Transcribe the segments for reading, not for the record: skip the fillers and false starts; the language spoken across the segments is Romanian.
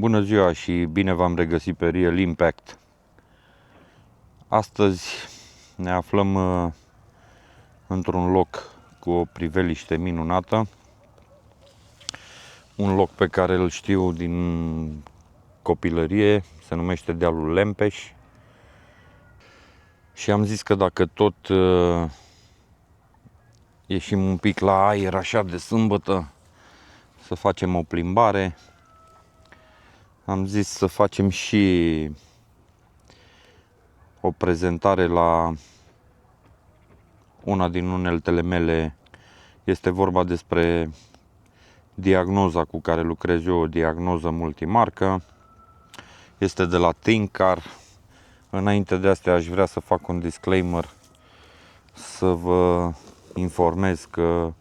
Bună ziua și bine v-am regăsit pe Real Impact. Astăzi ne aflăm într-un loc cu o priveliște minunată. Un loc pe care îl știu din copilărie, se numește Dealul Lempeș. Și am zis că dacă tot ieșim un pic la aer așa de sâmbătă, să facem o plimbare. Am zis să facem și o prezentare la una din uneltele mele. Este vorba despre diagnoza cu care lucrez eu, o diagnoză multimarcă. Este de la ThinkCar. Înainte de asta aș vrea să fac un disclaimer, să vă informez că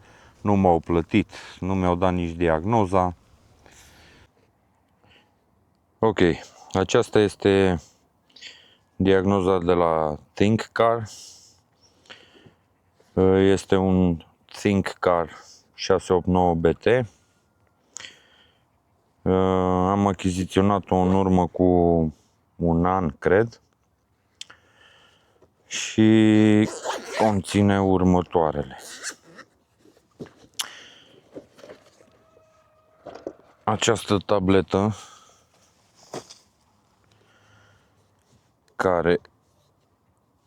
nu m-au plătit, nu mi-au dat nici diagnoza. Ok, aceasta este diagnoza de la ThinkCar. Este un ThinkCar 689BT. Am achiziționat-o în urmă cu un an, cred. Și conține următoarele. Această tabletă care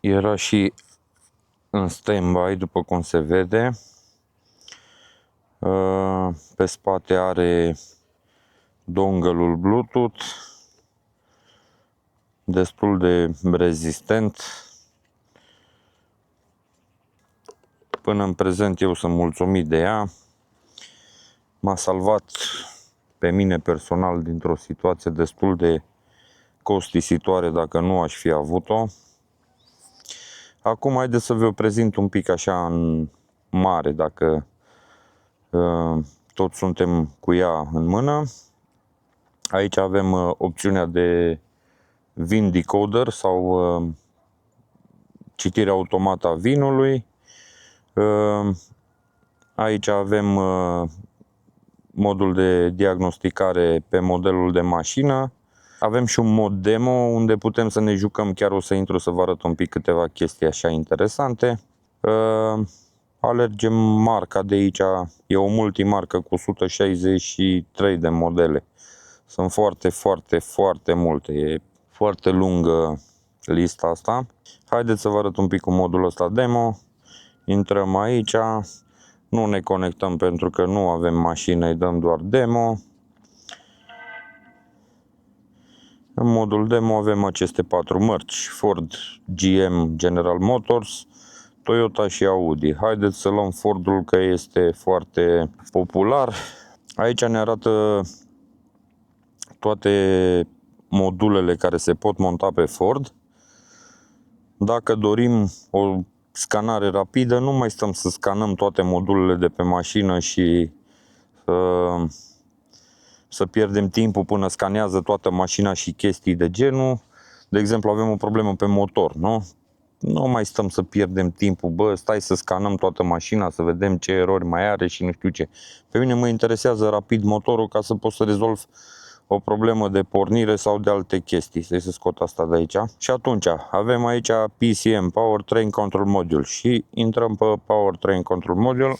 era și în stand-by, după cum se vede. Pe spate are dongle-ul Bluetooth, destul de rezistent. Până în prezent eu sunt mulțumit de ea. M-a salvat pe mine personal dintr-o situație destul de costisitoare dacă nu aș fi avut-o. Acum haideți să vă prezint un pic așa în mare, dacă toți suntem cu ea în mână. Aici avem opțiunea de vin decoder sau citire automată a vinului. Aici avem modul de diagnosticare pe modelul de mașină. Avem și un mod demo unde putem să ne jucăm, chiar o să intru să vă arăt un pic câteva chestii așa interesante. Alergem marca de aici, e o multimarcă cu 163 de modele. Sunt foarte multe, e foarte lungă lista asta. Haideți să vă arăt un pic cu modul ăsta demo. Intrăm aici, nu ne conectăm pentru că nu avem mașină, îi dăm doar demo. În modul demo avem aceste 4 mărci: Ford, GM, General Motors, Toyota și Audi. Haideți să luăm Fordul, că este foarte popular. Aici ne arată toate modulele care se pot monta pe Ford. Dacă dorim o scanare rapidă, nu mai stăm să scanăm toate modulele de pe mașină și să pierdem timpul până scanează toată mașina și chestii de genul. De exemplu, avem o problemă pe motor, nu? Nu mai stăm să pierdem timpul, bă, stai să scanăm toată mașina, să vedem ce erori mai are și nu știu ce. Pe mine mă interesează rapid motorul ca să pot să rezolv o problemă de pornire sau de alte chestii. Să scot asta de aici. Și atunci avem aici PCM, Powertrain Control Module, și intrăm pe Powertrain Control Module.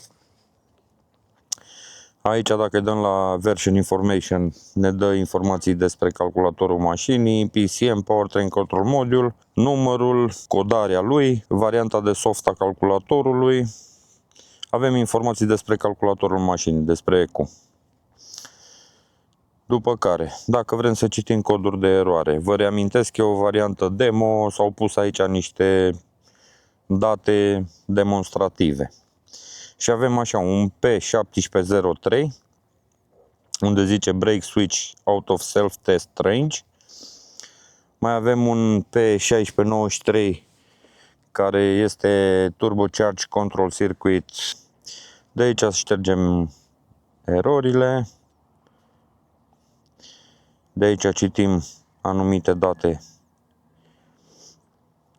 Aici, dacă îi dăm la Version Information, ne dă informații despre calculatorul mașinii, PCM, Powertrain Control Module, numărul, codarea lui, varianta de soft a calculatorului. Avem informații despre calculatorul mașinii, despre ECU. După care, dacă vrem să citim coduri de eroare, vă reamintesc că e o variantă demo, s-au pus aici niște date demonstrative. Și avem așa un P1703, unde zice Brake Switch Out of Self-Test Range. Mai avem un P1693, care este Turbocharge Control Circuit. De aici ștergem erorile. De aici citim anumite date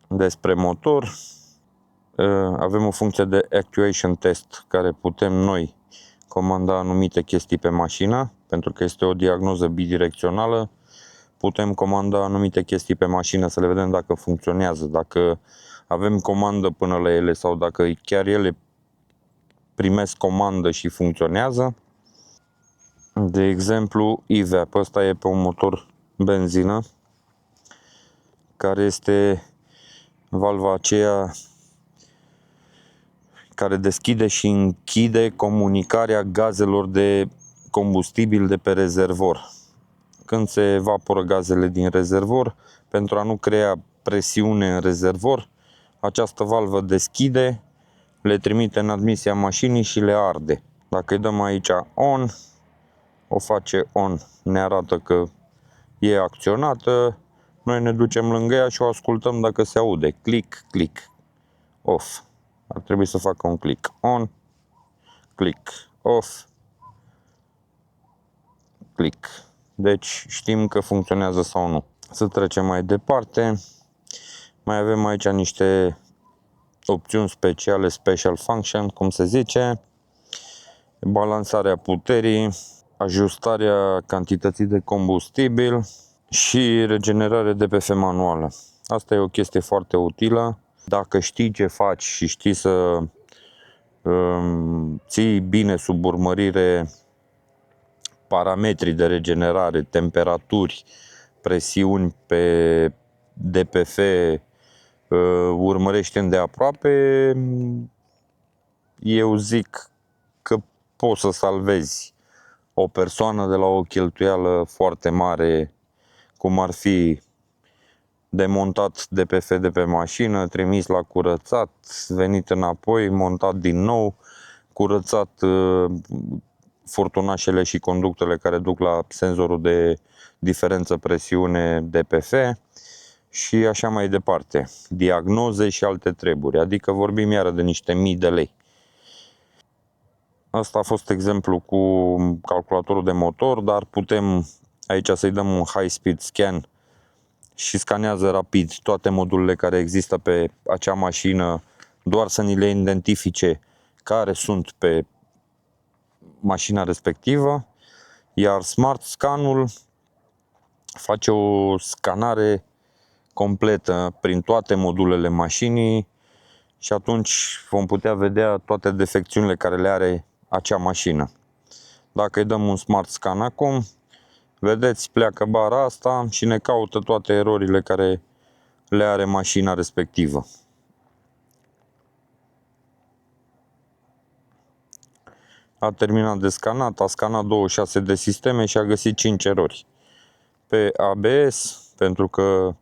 despre motor. Avem o funcție de Actuation Test, care putem noi comanda anumite chestii pe mașină. pentru că este o diagnoză bidirecțională. Putem comanda anumite chestii pe mașină să le vedem dacă funcționează, dacă avem comandă până la ele sau dacă chiar ele primesc comandă și funcționează. De exemplu, EVAP, ăsta e pe un motor benzină, care este valva aceea care deschide și închide comunicarea gazelor de combustibil de pe rezervor. Când se evaporă gazele din rezervor, pentru a nu crea presiune în rezervor, această valvă deschide, le trimite în admisia mașinii și le arde. Dacă îi dăm aici on, o face on, ne arată că e acționată, noi ne ducem lângă ea și o ascultăm dacă se aude. Click, click, off. Ar trebui să facă un click on, click off, click. Deci știm că funcționează sau nu. Să trecem mai departe. Mai avem aici niște opțiuni speciale, special function, cum se zice. Balansarea puterii, ajustarea cantității de combustibil și regenerare DPF manuală. Asta e o chestie foarte utilă. Dacă știi ce faci și știi să ții bine sub urmărire parametrii de regenerare, temperaturi, presiuni pe DPF, urmărește îndeaproape, eu zic că poți să salvezi o persoană de la o cheltuială foarte mare, cum ar fi demontat DPF de pe mașină, trimis la curățat, venit înapoi, montat din nou, curățat furtunașele și conductele care duc la senzorul de diferență presiune DPF și așa mai departe. Diagnoze și alte treburi, adică vorbim iară de niște mii de lei. Asta a fost exemplu cu calculatorul de motor, dar putem aici să-i dăm un high speed scan și scanează rapid toate modulele care există pe acea mașină, doar să ni le identifice care sunt pe mașina respectivă, iar Smart Scan-ul face o scanare completă prin toate modulele mașinii și atunci vom putea vedea toate defecțiunile care le are acea mașină. Dacă îi dăm un Smart Scan acum, vedeți, pleacă bara asta și ne caută toate erorile care le are mașina respectivă. A terminat de scanat, a scanat 26 de sisteme și a găsit 5 erori. Pe ABS, pentru că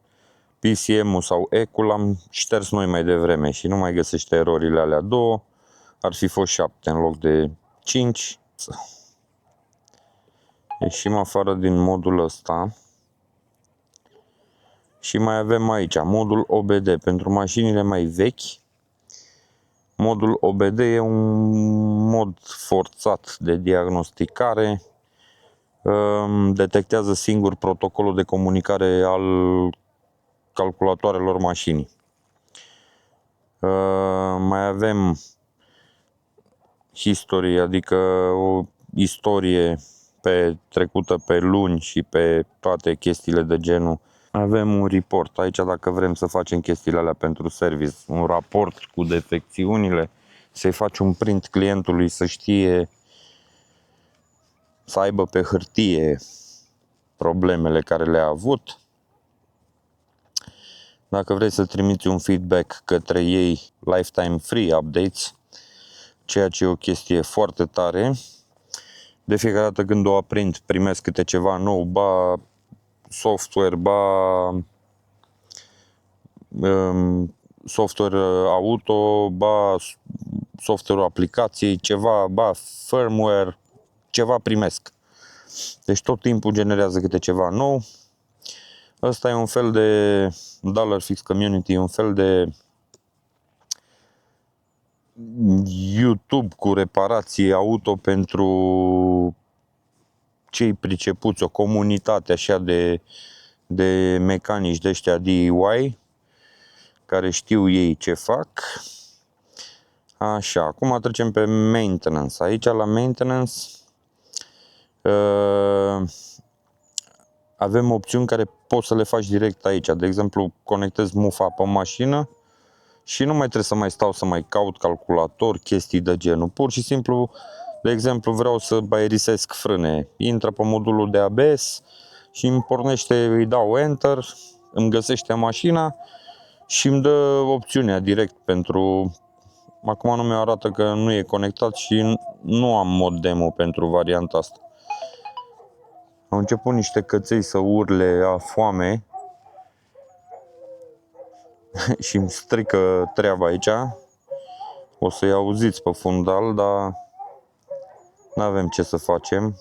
PCM-ul sau ECU l-am șters noi mai devreme și nu mai găsește erorile alea două, ar fi fost 7 în loc de 5. Ieșim afară din modul ăsta și mai avem aici modul OBD. Pentru mașinile mai vechi, modul OBD e un mod forțat de diagnosticare, detectează singur protocolul de comunicare al calculatoarelor mașinii. Mai avem history, adică o istorie trecută pe luni și pe toate chestiile de genul. Avem un report aici dacă vrem să facem chestiile alea pentru service, un raport cu defecțiunile, să-i faci un print clientului să știe, să aibă pe hârtie problemele care le-a avut. Dacă vrei să trimiți un feedback către ei, lifetime free updates, ceea ce e o chestie foarte tare. De fiecare dată când o aprind, primesc câte ceva nou, ba software, ba software auto, ba software aplicației, ceva, ba firmware, ceva primesc. Deci tot timpul generează câte ceva nou. Ăsta e un fel de Dollar Fix Community, un fel de YouTube cu reparații auto pentru cei pricepuți, o comunitate așa de mecanici de ăștia DIY care știu ei ce fac. Așa, acum trecem pe maintenance. Aici la maintenance avem opțiuni care poți să le faci direct aici. De exemplu, conectez mufa pe mașină și nu mai trebuie să mai stau să mai caut calculator, chestii de genul. Pur și simplu, de exemplu, vreau să aerisesc frâne. Intră pe modulul de ABS și îmi pornește, îi dau Enter, îmi găsește mașina și îmi dă opțiunea direct pentru... Acum nu mi arată că nu e conectat și nu am mod demo pentru varianta asta. Au început niște căței să urle a foame și îmi strică treaba aici. O să-i auziți pe fundal, dar n-avem ce să facem.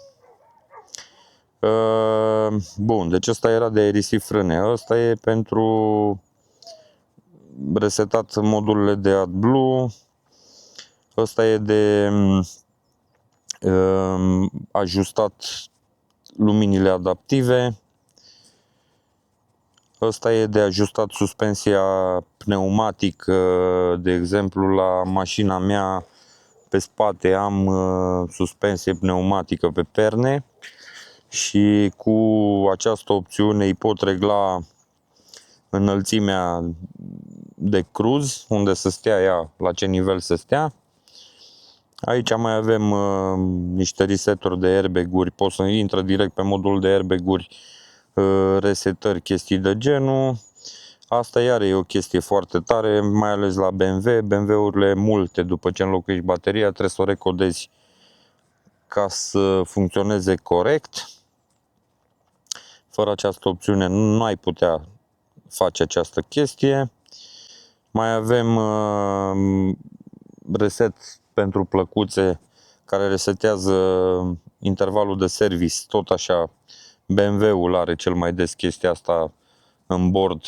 Bun, deci ăsta era de aerisit frâne. Ăsta e pentru resetat modurile de AdBlue. Ăsta e de ajustat luminile adaptive. Ăsta e de ajustat suspensia pneumatică. De exemplu, la mașina mea pe spate am suspensie pneumatică pe perne și cu această opțiune îi pot regla înălțimea de cruz, unde să stea ea, la ce nivel să stea. Aici mai avem niște reseturi de airbag-uri, pot să intră direct pe modul de airbag-uri, resetări, chestii de genul. Asta iar e o chestie foarte tare, mai ales la BMW. BMW-urile multe, după ce înlocuiești bateria, trebuie să o recodezi ca să funcționeze corect. Fără această opțiune nu ai putea face această chestie. Mai avem reset pentru plăcuțe care resetează intervalul de service. Tot așa, BMW-ul are cel mai des chestia asta în bord.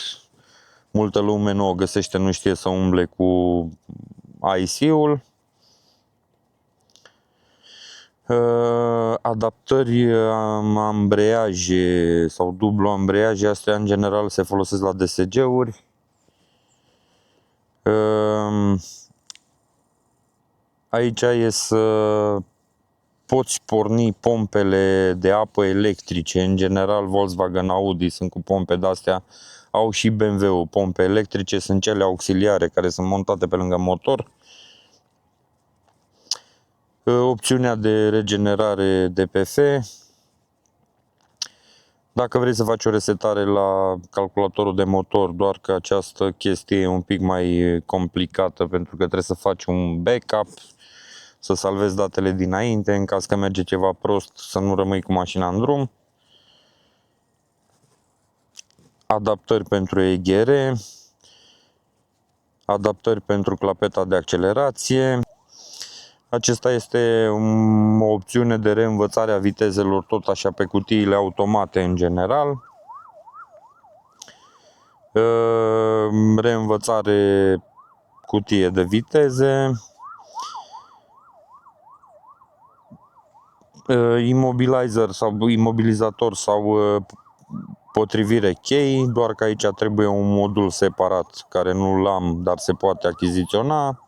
Multă lume nu o găsește, nu știe să umble cu IC-ul. Adaptări ambreiaje sau dublu ambreiaje, astea în general se folosesc la DSG-uri. Aici e să poți porni pompele de apă electrice. În general Volkswagen, Audi sunt cu pompe de-astea, au și BMW-ul. Pompe electrice sunt cele auxiliare care sunt montate pe lângă motor. Opțiunea de regenerare DPF. Dacă vrei să faci o resetare la calculatorul de motor, doar că această chestie e un pic mai complicată pentru că trebuie să faci un backup, să salvezi datele dinainte, în caz că merge ceva prost, să nu rămâi cu mașina în drum. Adaptări pentru EGR, adaptări pentru clapeta de accelerație. Acesta este o opțiune de reînvățare a vitezelor, tot așa pe cutiile automate în general. Reînvățare cutie de viteze. Imobilizator sau potrivire chei, doar că aici trebuie un modul separat care nu l-am, dar se poate achiziționa.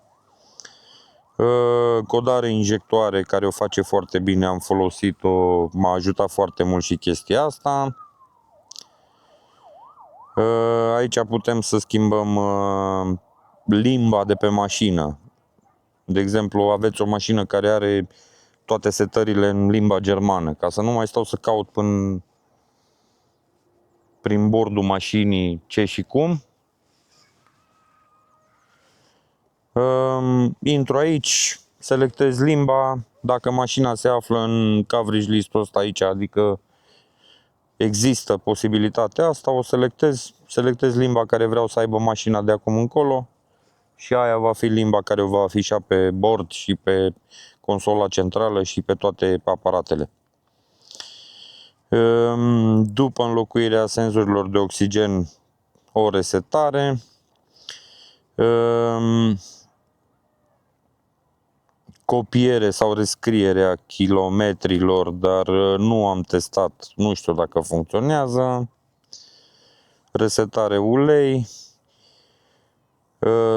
Codare injectoare care o face foarte bine, am folosit-o, m-a ajutat foarte mult și chestia asta. Aici putem să schimbăm limba de pe mașină. De exemplu, aveți o mașină care are toate setările în limba germană, ca să nu mai stau să caut prin bordul mașinii ce și cum. Intru aici, selectez limba, dacă mașina se află în coverage list-ul ăsta aici, adică există posibilitatea asta, o selectez limba care vreau să aibă mașina de acum încolo și aia va fi limba care o va afișa pe bord și pe consola centrală și pe toate aparatele. După înlocuirea senzorilor de oxigen, o resetare. Copiere sau rescriere a kilometrilor, dar nu am testat, nu știu dacă funcționează. Resetare ulei.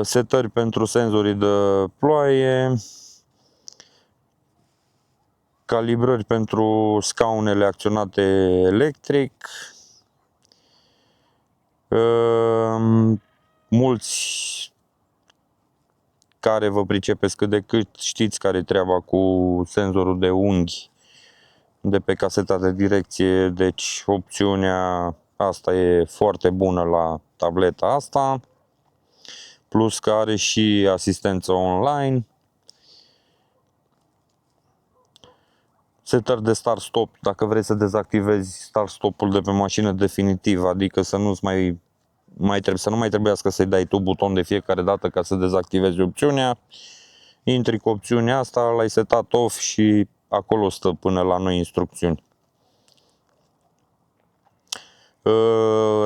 Setări pentru senzorii de ploaie. Calibrări pentru scaunele acționate electric. Mulți care vă pricepeți cât de cât știți care e treaba cu senzorul de unghi de pe caseta de direcție, deci opțiunea asta e foarte bună la tableta asta, plus că are și asistență online, setări de start-stop, dacă vrei să dezactivezi start-stop-ul de pe mașină definitiv, adică să nu mai trebuiască să-i dai tu buton de fiecare dată ca să dezactivezi opțiunea, intri cu opțiunea asta, l-ai setat off și acolo stă până la noi instrucțiuni.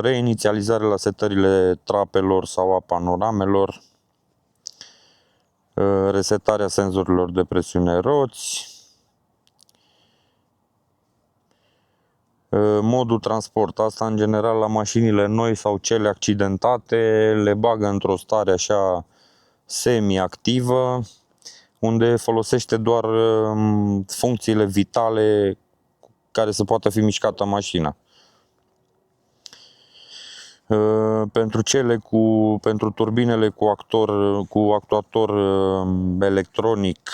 Reinițializare la setările trapelor sau a panoramelor, resetarea senzorilor de presiune roți, modul transport. Asta în general la mașinile noi sau cele accidentate le bagă într-o stare așa semi-activă, unde folosește doar funcțiile vitale care să poată fi mișcată mașina. Pentru turbinele cu actuator electronic,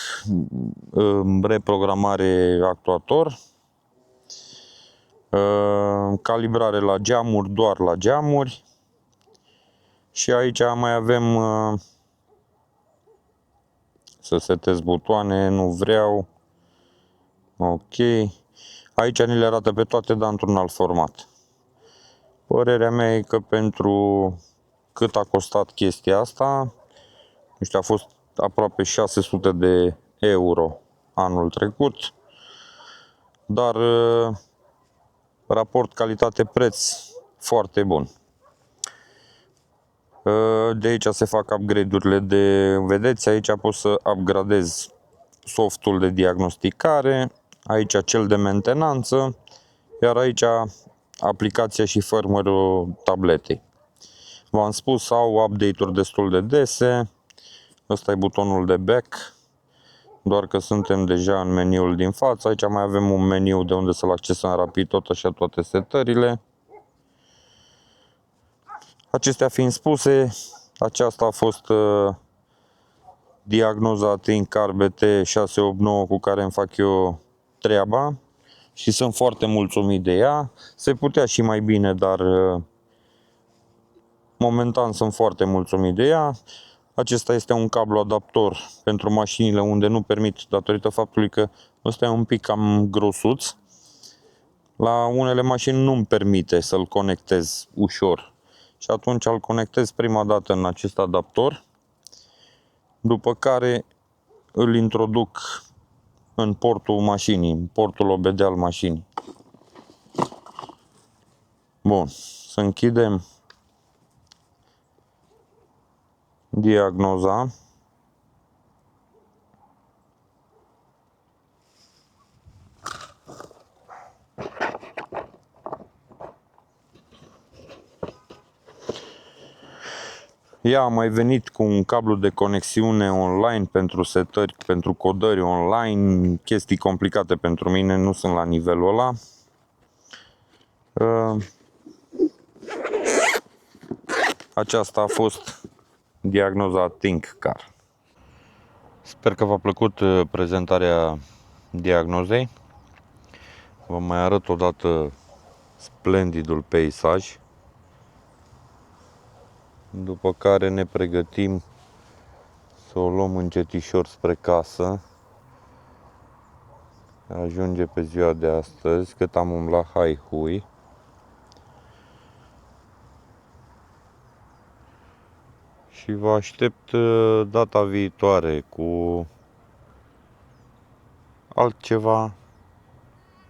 reprogramare actuator, calibrare la geamuri, doar la geamuri, și aici mai avem să setez butoane, nu vreau, ok, aici ni le arată pe toate, dar într-un alt format. Părerea mea e că pentru cât a costat chestia asta, nu știu, a fost aproape 600 de euro anul trecut, dar raport calitate-preț foarte bun. De aici se fac upgrade-urile vedeți, aici poți să upgradezi softul de diagnosticare, aici cel de mentenanță, iar aici aplicația și firmware-ul tabletei. V-am spus, au update-uri destul de dese. Ăsta e butonul de back, doar că suntem deja în meniul din față. Aici mai avem un meniu de unde să-l accesăm rapid, tot așa toate setările. Acestea fiind spuse, aceasta a fost diagnoza ThinkCar BT689 cu care îmi fac eu treaba și sunt foarte mulțumit de ea. Se putea și mai bine, dar momentan sunt foarte mulțumit de ea. Acesta este un cablu adaptor pentru mașinile unde nu permit, datorită faptului că ăsta e un pic cam grosuț. La unele mașini nu-mi permite să-l conectez ușor și atunci îl conectez prima dată în acest adaptor, după care îl introduc în portul mașinii, în portul OBD al mașinii. Bun, să închidem diagnoza. Ea a mai venit cu un cablu de conexiune online pentru setări, pentru codări online, chestii complicate pentru mine, nu sunt la nivelul ăla. Aceasta a fost diagnoza ThinkCar. Sper că v-a plăcut prezentarea diagnozei. Vă mai arăt odată splendidul peisaj. După care ne pregătim să o luăm încetișor spre casă. Ajunge pe ziua de astăzi, cât am umblat hai-hui. Și vă aștept data viitoare cu altceva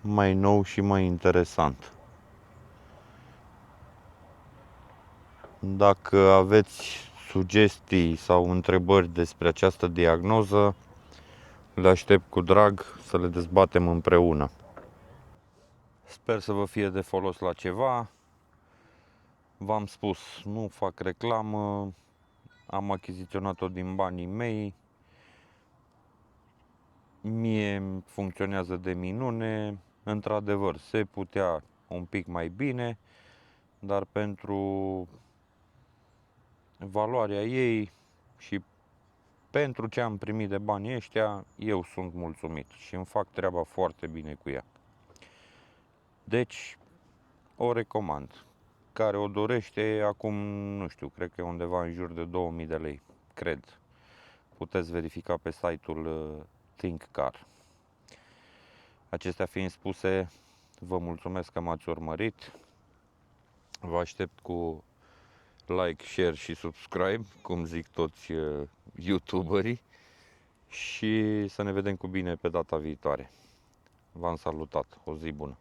mai nou și mai interesant. Dacă aveți sugestii sau întrebări despre această diagnoză, le aștept cu drag să le dezbatem împreună. Sper să vă fie de folos la ceva. V-am spus, nu fac reclamă, am achiziționat-o din banii mei. Mie funcționează de minune, într-adevăr se putea un pic mai bine, dar pentru valoarea ei și pentru ce am primit de banii ăștia, eu sunt mulțumit și îmi fac treaba foarte bine cu ea. Deci, o recomand. Care o dorește, acum, nu știu, cred că e undeva în jur de 2000 de lei, cred. Puteți verifica pe site-ul ThinkCar. Acestea fiind spuse, vă mulțumesc că m-ați urmărit. Vă aștept cu like, share și subscribe, cum zic toți youtuberii, și să ne vedem cu bine pe data viitoare. V-am salutat, o zi bună!